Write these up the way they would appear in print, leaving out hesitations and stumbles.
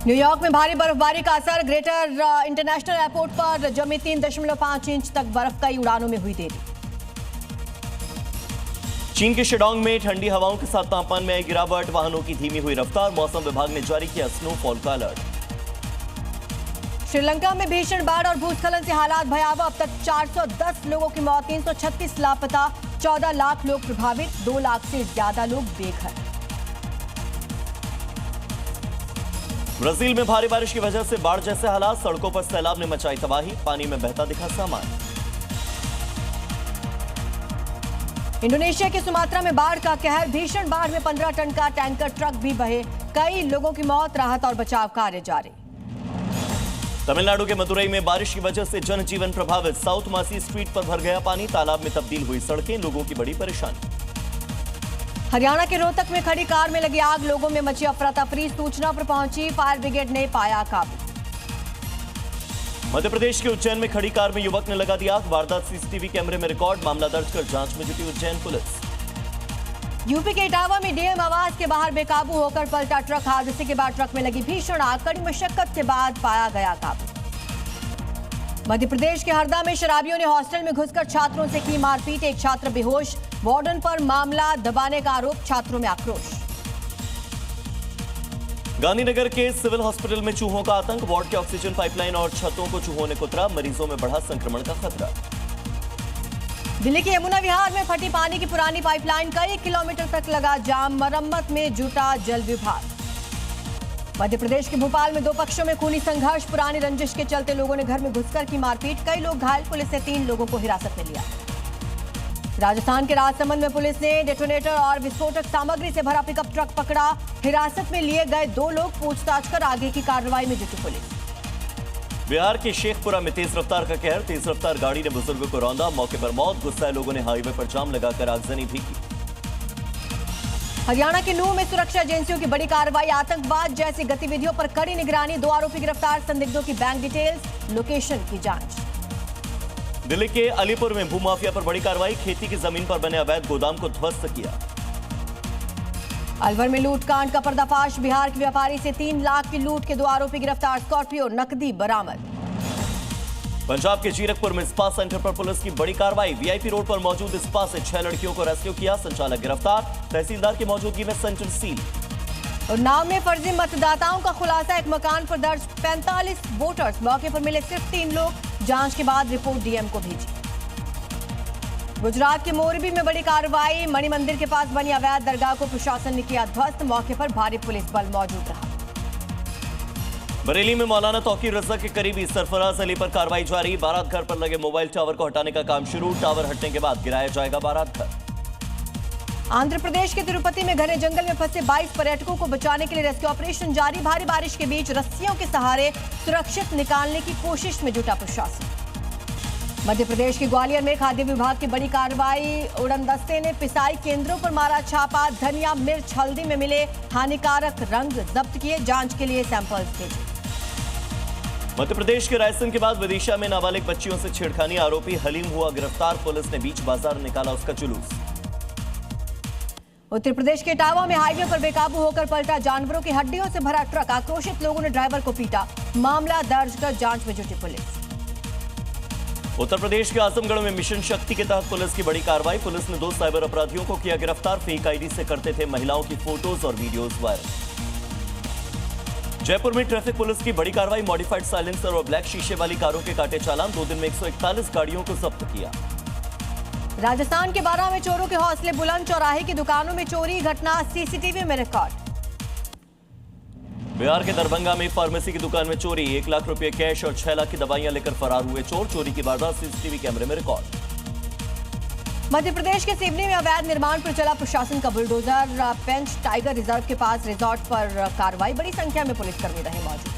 New York में भारी बर्फबारी का असर। ग्रेटर इंटरनेशनल एयरपोर्ट पर जमी 3.5 इंच तक बर्फ कई उड़ानों में हुई देरी। चीन के शिडोंग में ठंडी हवाओं के साथ तापमान में आई गिरावट, वाहनों की धीमी हुई रफ्तार। मौसम विभाग ने जारी किया स्नोफॉल का अलर्ट। श्रीलंका में भीषण बाढ़ और भूस्खलन से हालात भयावह। अब तक 410 लोगों की मौत, 336 लापता, 14 लाख लोग प्रभावित, 2 लाख से ज्यादा लोग बेघर। ब्राजील में भारी बारिश की वजह से बाढ़ जैसे हालात, सड़कों पर सैलाब ने मचाई तबाही, पानी में बहता दिखा सामान। इंडोनेशिया के सुमात्रा में बाढ़ का कहर। भीषण बाढ़ में 15 टन का टैंकर ट्रक भी बहे, कई लोगों की मौत, राहत और बचाव कार्य जारी। तमिलनाडु के मदुरई में बारिश की वजह से जनजीवन प्रभावित, साउथ मासी स्ट्रीट पर भर गया पानी, तालाब में तब्दील हुई सड़कें, लोगों की बड़ी परेशानी। हरियाणा के रोहतक में खड़ी कार में लगी आग, लोगों में मची अफरा तफरी, सूचना पर पहुंची फायर ब्रिगेड ने पाया काबू। मध्य प्रदेश के उज्जैन में खड़ी कार में युवक ने लगा दी आग, वारदात सीसीटीवी कैमरे में रिकॉर्ड, मामला दर्ज कर जांच में जुटी उज्जैन पुलिस। यूपी के इटावा में डीएम आवास के बाहर बेकाबू होकर पलटा ट्रक, हादसे के बाद ट्रक में लगी भीषण आग, कड़ी मशक्कत के बाद पाया गया काबू। मध्य प्रदेश के हरदा में शराबियों ने हॉस्टल में घुसकर छात्रों से की मारपीट, एक छात्र बेहोश, वार्डन पर मामला दबाने का आरोप, छात्रों में आक्रोश। गांधीनगर के सिविल हॉस्पिटल में चूहों का आतंक, वार्ड के ऑक्सीजन पाइपलाइन और छतों को चूहों ने कुतरा, मरीजों में बढ़ा संक्रमण का खतरा। दिल्ली के यमुना विहार में फटी पानी की पुरानी पाइपलाइन, कई किलोमीटर तक लगा जाम, मरम्मत में जुटा जल विभाग। मध्य प्रदेश के भोपाल में 2 पक्षों में खूनी संघर्ष, पुरानी रंजिश के चलते लोगों ने घर में घुसकर की मारपीट, कई लोग घायल, पुलिस ने 3 लोगों को हिरासत में लिया। राजस्थान के राजसमंद में पुलिस ने डेटोनेटर और विस्फोटक सामग्री से भरा पिकअप ट्रक पकड़ा, हिरासत में लिए गए 2 लोग, पूछताछ कर आगे की कार्रवाई में जुटी पुलिस। बिहार के शेखपुरा में तेज रफ्तार का कहर, तेज रफ्तार गाड़ी ने बुजुर्ग को रौंदा, मौके पर मौत, गुस्साए लोगों ने हाईवे पर जाम लगाकर आगजनी भी की। हरियाणा के नूंह में सुरक्षा एजेंसियों की बड़ी कार्रवाई, आतंकवाद जैसी गतिविधियों पर कड़ी निगरानी, 2 आरोपी गिरफ्तार, संदिग्धों की बैंक डिटेल्स, लोकेशन की जांच। दिल्ली के अलीपुर में भूमाफिया पर बड़ी कार्रवाई, खेती की जमीन पर बने अवैध गोदाम को ध्वस्त किया। अलवर में लूटकांड का पर्दाफाश, बिहार के व्यापारी से 3 लाख की लूट के 2 आरोपी गिरफ्तार, स्कॉर्पियो नकदी बरामद। पंजाब के जीरकपुर में स्पा सेंटर पर पुलिस की बड़ी कार्रवाई, वीआईपी रोड पर मौजूद स्पा से 6 लड़कियों को रेस्क्यू किया, संचालक गिरफ्तार, तहसीलदार की मौजूदगी में सेंटर सील। उन्नाव में फर्जी मतदाताओं का खुलासा, एक मकान पर दर्ज 45 वोटर्स, मौके पर मिले सिर्फ 3 लोग, जांच के बाद रिपोर्ट डीएम को भेजी। गुजरात के मोरबी में बड़ी कार्रवाई, मणिमंदिर के पास बनी अवैध दरगाह को प्रशासन ने किया ध्वस्त, मौके पर भारी पुलिस बल मौजूद रहा। बरेली में मौलाना तौकीर रजा के करीबी सरफराज अली पर कार्रवाई जारी, बारात घर पर लगे मोबाइल टावर को हटाने का काम शुरू, टावर हटने के बाद गिराया जाएगा बारात घर। आंध्र प्रदेश के तिरुपति में घने जंगल में फंसे 22 पर्यटकों को बचाने के लिए रेस्क्यू ऑपरेशन जारी, भारी बारिश के बीच रस्सियों के सहारे सुरक्षित निकालने की कोशिश में जुटा प्रशासन। मध्य प्रदेश के ग्वालियर में खाद्य विभाग की बड़ी कार्रवाई, उड़नदस्ते ने पिसाई केंद्रों पर मारा छापा, धनिया, मिर्च, हल्दी में मिले हानिकारक रंग जब्त किए, जांच के लिए सैंपल्स भेजे। मध्य प्रदेश के रायसेन के बाद विदिशा में नाबालिग बच्चियों से छेड़खानी, आरोपी हलीम हुआ गिरफ्तार, पुलिस ने बीच बाजार निकाला उसका जुलूस। उत्तर प्रदेश के इटावा में हाईवे पर बेकाबू होकर पलटा जानवरों की हड्डियों से भरा ट्रक, आक्रोशित लोगों ने ड्राइवर को पीटा, मामला दर्ज कर जांच में जुटी पुलिस। उत्तर प्रदेश के आजमगढ़ में मिशन शक्ति के तहत पुलिस की बड़ी कार्रवाई, पुलिस ने 2 साइबर अपराधियों को किया गिरफ्तार, फेक आईडी से करते थे महिलाओं की फोटोज और वीडियोज वायरल। जयपुर में ट्रैफिक पुलिस की बड़ी कार्रवाई, मॉडिफाइड साइलेंसर और ब्लैक शीशे वाली कारों के काटे चालान, 2 दिन में 141 गाड़ियों को जब्त किया। राजस्थान के बारां में चोरों के हौसले बुलंद, चौराहे की दुकानों में चोरी, घटना सीसीटीवी में रिकॉर्ड। बिहार के दरभंगा में फार्मेसी की दुकान में चोरी, 1 लाख रुपए कैश और 6 लाख की दवाइयां लेकर फरार हुए चोर, चोरी की वारदात सीसीटीवी कैमरे में रिकॉर्ड। मध्य प्रदेश के सिवनी में अवैध निर्माण पर चला प्रशासन का बुलडोजर, पेंच टाइगर रिजर्व के पास रिजॉर्ट पर कार्रवाई, बड़ी संख्या में पुलिसकर्मी रहे मौजूद।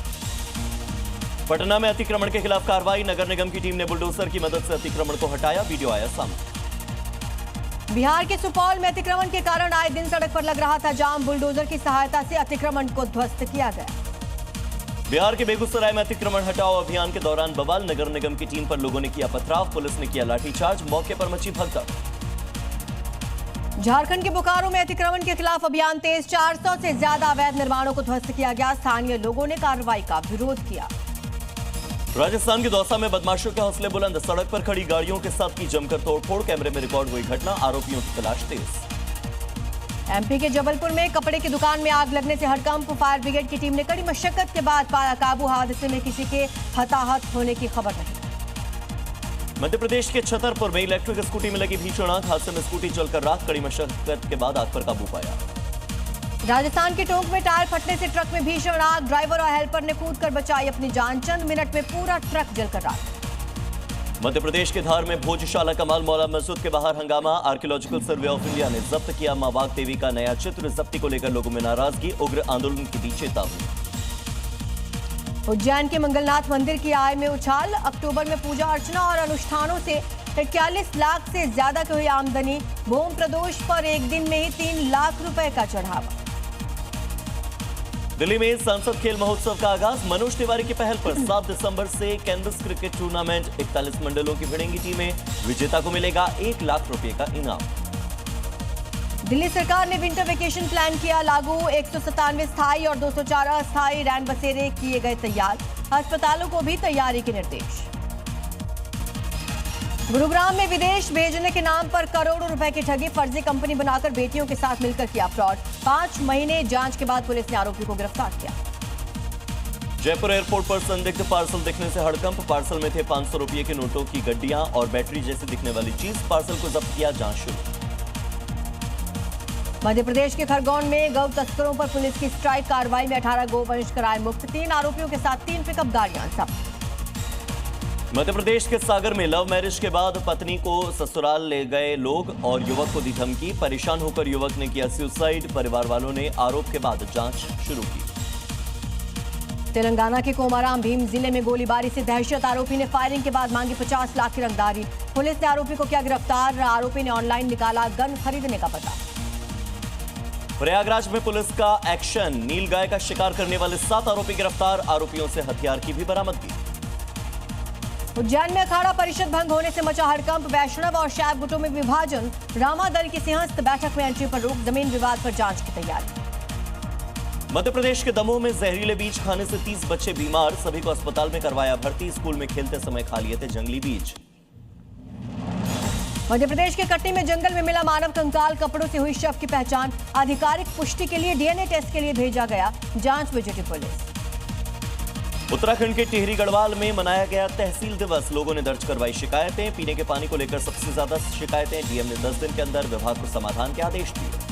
पटना में अतिक्रमण के खिलाफ कार्रवाई, नगर निगम की टीम ने बुलडोजर की मदद से अतिक्रमण को हटाया, वीडियो आया सामने। बिहार के सुपौल में अतिक्रमण के कारण आए दिन सड़क पर लग रहा था जाम, बुलडोजर की सहायता से अतिक्रमण को ध्वस्त किया गया। बिहार के बेगूसराय में अतिक्रमण हटाओ अभियान के दौरान बवाल, नगर निगम की टीम पर लोगों ने किया पथराव, पुलिस ने किया लाठीचार्ज, मौके पर मची भगदड़। झारखंड के बोकारो में अतिक्रमण के खिलाफ अभियान तेज। 400 से ज्यादा अवैध निर्माणों को ध्वस्त किया गया। स्थानीय लोगों ने कार्रवाई का विरोध किया। राजस्थान के दौसा में बदमाशों के हौसले बुलंद। सड़क पर खड़ी गाड़ियों के साथ की जमकर तोड़फोड़। कैमरे में रिकॉर्ड हुई घटना। आरोपियों की तलाश तेज। एमपी के जबलपुर में कपड़े की दुकान में आग लगने से हड़कंप। फायर ब्रिगेड की टीम ने कड़ी मशक्कत के बाद पाया काबू। हादसे में किसी के हताहत होने की खबर नहीं। मध्य प्रदेश के छतरपुर में इलेक्ट्रिक स्कूटी में लगी भीषण आग। हादसे में स्कूटी जलकर राख। कड़ी मशक्कत के बाद आग पर काबू पाया। राजस्थान के टोंक में टायर फटने से ट्रक में भीषण आग। ड्राइवर और हेल्पर ने कूदकर बचाई अपनी जान। चंद मिनट में पूरा ट्रक जलकर राख। मध्य प्रदेश के धार में भोजशाला कमाल मौला मस्जिद के बाहर हंगामा। आर्कियोलॉजिकल सर्वे ऑफ इंडिया ने जब्त किया मां बाग देवी का नया चित्र। जब्ती को लेकर लोगों में नाराजगी। उग्र आंदोलन की दी चेतावनी। उज्जैन के मंगलनाथ मंदिर की आय में उछाल। अक्टूबर में पूजा अर्चना और अनुष्ठानों से 41 लाख से ज्यादा की हुई आमदनी। भूम प्रदोष पर एक दिन में ही 3 लाख रुपए का चढ़ावा। दिल्ली में संसद खेल महोत्सव का आगाज। मनोज तिवारी की पहल पर 7 दिसंबर से कैनवस क्रिकेट टूर्नामेंट। 41 मंडलों की भिड़ेंगी टीमें। विजेता को मिलेगा 1 लाख रुपए का इनाम। दिल्ली सरकार ने विंटर वेकेशन प्लान किया लागू। 197 स्थायी और 204 अस्थायी रैन बसेरे किए गए तैयार। अस्पतालों को भी तैयारी के निर्देश। गुरुग्राम में विदेश भेजने के नाम पर करोड़ों रुपए की ठगी। फर्जी कंपनी बनाकर बेटियों के साथ मिलकर किया फ्रॉड। 5 महीने जांच के बाद पुलिस ने आरोपी को गिरफ्तार किया। जयपुर एयरपोर्ट पर संदिग्ध पार्सल दिखने से हड़कंप। पार्सल में थे 500 रुपये के नोटों की गड्डियां और बैटरी जैसी दिखने वाली चीज। पार्सल को जब्त किया। जांच शुरू। मध्य प्रदेश के खरगोन में गौ तस्करों पर पुलिस की स्ट्राइक कार्रवाई में 18 गोवंश कराए मुक्त। 3 आरोपियों के साथ 3 पिकअप गाड़ियां जब्त। मध्य प्रदेश के सागर में लव मैरिज के बाद पत्नी को ससुराल ले गए लोग और युवक को दी धमकी। परेशान होकर युवक ने किया सुसाइड। परिवार वालों ने आरोप के बाद जांच शुरू की। तेलंगाना के कोमाराम भीम जिले में गोलीबारी से दहशत। आरोपी ने फायरिंग के बाद मांगी 50 लाख की रंगदारी। पुलिस ने आरोपी को किया गिरफ्तार। आरोपी ने ऑनलाइन निकाला गन खरीदने का पता। प्रयागराज में पुलिस का एक्शन। नीलगाय का शिकार करने वाले 7 आरोपी गिरफ्तार। आरोपियों से हथियार की भी बरामदगी। उज्जैन में अखाड़ा परिषद भंग होने से मचा हड़कंप। वैष्णव और शैव गुटों में विभाजन। रामा दल की सिंहस्थ बैठक में एंट्री पर रोक। जमीन विवाद पर जांच की तैयारी। मध्य प्रदेश के दमोह में जहरीले बीज खाने से 30 बच्चे बीमार। सभी को अस्पताल में करवाया भर्ती। स्कूल में खेलते समय खा लिए थे जंगली बीज। मध्य प्रदेश के कटनी में जंगल में मिला मानव कंकाल। कपड़ों से हुई शव की पहचान। आधिकारिक पुष्टि के लिए डीएनए टेस्ट के लिए भेजा गया। जांच में जुटी पुलिस। उत्तराखंड के टिहरी गढ़वाल में मनाया गया तहसील दिवस। लोगों ने दर्ज करवाई शिकायतें। पीने के पानी को लेकर सबसे ज्यादा शिकायतें। डीएम ने 10 दिन के अंदर विभाग को समाधान के आदेश दिए।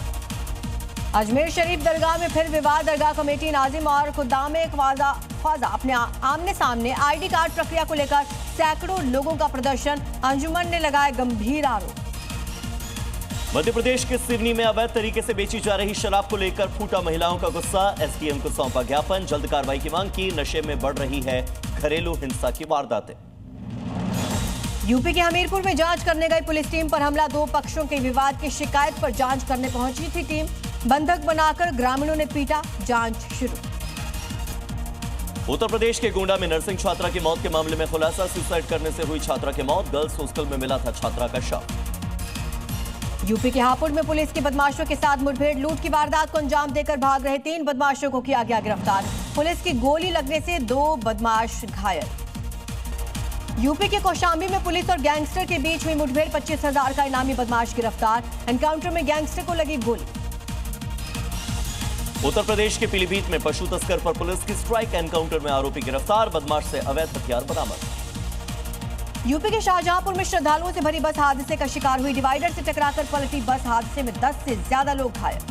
अजमेर शरीफ दरगाह में फिर विवाद। दरगाह कमेटी नाजिम और खुदामे ख्वाजा अपने आमने सामने। आईडी कार्ड प्रक्रिया को लेकर सैकड़ों लोगों का प्रदर्शन। अंजुमन ने लगाए गंभीर आरोप। मध्य प्रदेश के सिवनी में अवैध तरीके से बेची जा रही शराब को लेकर फूटा महिलाओं का गुस्सा। एसडीएम को सौंपा ज्ञापन। जल्द कार्रवाई की मांग की। नशे में बढ़ रही है घरेलू हिंसा की वारदातें। यूपी के हमीरपुर में जांच करने गई पुलिस टीम पर हमला। 2 पक्षों के विवाद की शिकायत पर जांच करने पहुंची थी टीम। बंधक बनाकर ग्रामीणों ने पीटा। जांच शुरू। उत्तर प्रदेश के गोंडा में नर्सिंग छात्रा की मौत के मामले में खुलासा। सुसाइड करने से हुई छात्रा की मौत। गर्ल्स हॉस्टल में मिला था छात्रा का शव। यूपी के हापुड़ में पुलिस की बदमाशों के साथ मुठभेड़। लूट की वारदात को अंजाम देकर भाग रहे 3 बदमाशों को किया गया गिरफ्तार। पुलिस की गोली लगने से 2 बदमाश घायल। यूपी के कौशाम्बी में पुलिस और गैंगस्टर के बीच हुई मुठभेड़। 25,000 का इनामी बदमाश गिरफ्तार। एनकाउंटर में गैंगस्टर को लगी गोली। उत्तर प्रदेश के पीलीभीत में पशु तस्कर पर पुलिस की स्ट्राइक। एनकाउंटर में आरोपी गिरफ्तार। बदमाश से अवैध हथियार बरामद। यूपी के शाहजहांपुर में श्रद्धालुओं से भरी बस हादसे का शिकार हुई। डिवाइडर से टकराकर पलटी बस। हादसे में 10 से ज्यादा लोग घायल।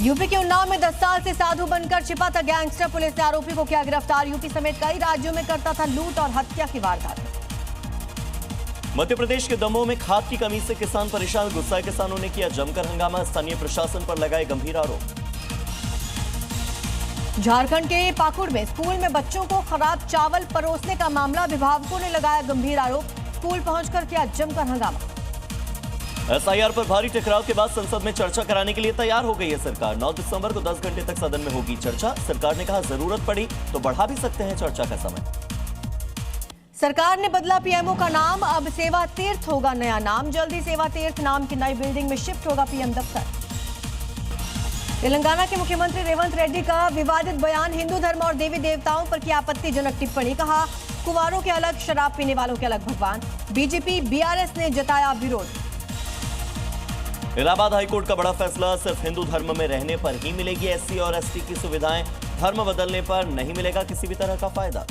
यूपी के उन्नाव में 10 साल से साधु बनकर छिपा था गैंगस्टर। पुलिस ने आरोपी को किया गिरफ्तार। यूपी समेत कई राज्यों में करता था लूट और हत्या की वारदात। मध्य प्रदेश के दमोह में खाद की कमी से किसान परेशान। गुस्साए किसानों ने किया जमकर हंगामा। स्थानीय प्रशासन पर लगाए गंभीर आरोप। झारखंड के पाकुड़ में स्कूल में बच्चों को खराब चावल परोसने का मामला। अभिभावकों ने लगाया गंभीर आरोप। स्कूल पहुंचकर किया जमकर हंगामा। एसआईआर पर भारी टकराव के बाद संसद में चर्चा कराने के लिए तैयार हो गई है सरकार। 9 दिसंबर को 10 घंटे तक सदन में होगी चर्चा। सरकार ने कहा जरूरत पड़ी तो बढ़ा भी सकते हैं चर्चा का समय। सरकार ने बदला पीएमओ का नाम, अब सेवा तीर्थ होगा नया नाम। जल्दी सेवा तीर्थ नाम की नई बिल्डिंग में शिफ्ट होगा पीएम दफ्तर। तेलंगाना के मुख्यमंत्री रेवंत रेड्डी का विवादित बयान, हिंदू धर्म और देवी देवताओं पर की आपत्तिजनक टिप्पणी। कहा, कुंवारों के अलग, शराब पीने वालों के अलग भगवान। बीजेपी बीआरएस ने जताया विरोध। इलाहाबाद हाईकोर्ट का बड़ा फैसला, सिर्फ हिंदू धर्म में रहने पर ही मिलेगी एससी और एसटी की सुविधाएं, धर्म बदलने पर नहीं मिलेगा किसी भी तरह का फायदा।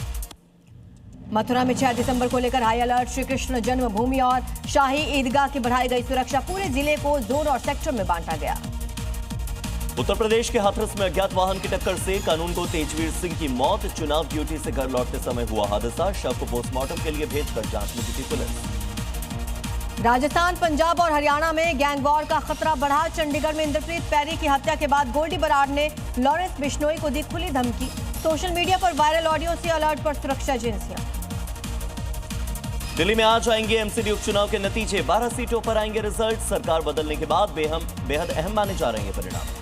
मथुरा में 6 दिसंबर को लेकर हाई अलर्ट, श्री कृष्ण जन्मभूमि और शाही ईदगाह की बढ़ाई गई सुरक्षा, पूरे जिले को जोन और सेक्टर में बांटा गया। उत्तर प्रदेश के हाथरस में अज्ञात वाहन की टक्कर से कानून को तेजवीर सिंह की मौत, चुनाव ड्यूटी से घर लौटते समय हुआ हादसा, शव को पोस्टमार्टम के लिए भेजकर जांच में जुटी पुलिस। राजस्थान, पंजाब और हरियाणा में गैंग वॉर का खतरा बढ़ा, चंडीगढ़ में इंद्रप्रीत पैरी की हत्या के बाद गोल्डी बराड़ ने लॉरेंस बिश्नोई को दी खुली धमकी, सोशल मीडिया पर वायरल ऑडियो से अलर्ट पर सुरक्षा एजेंसियां। दिल्ली में आज आएंगे एमसीडी उपचुनाव के नतीजे, 12 सीटों पर आएंगे रिजल्ट, सरकार बदलने के बाद बेहद अहम माने जा रहे हैं परिणाम।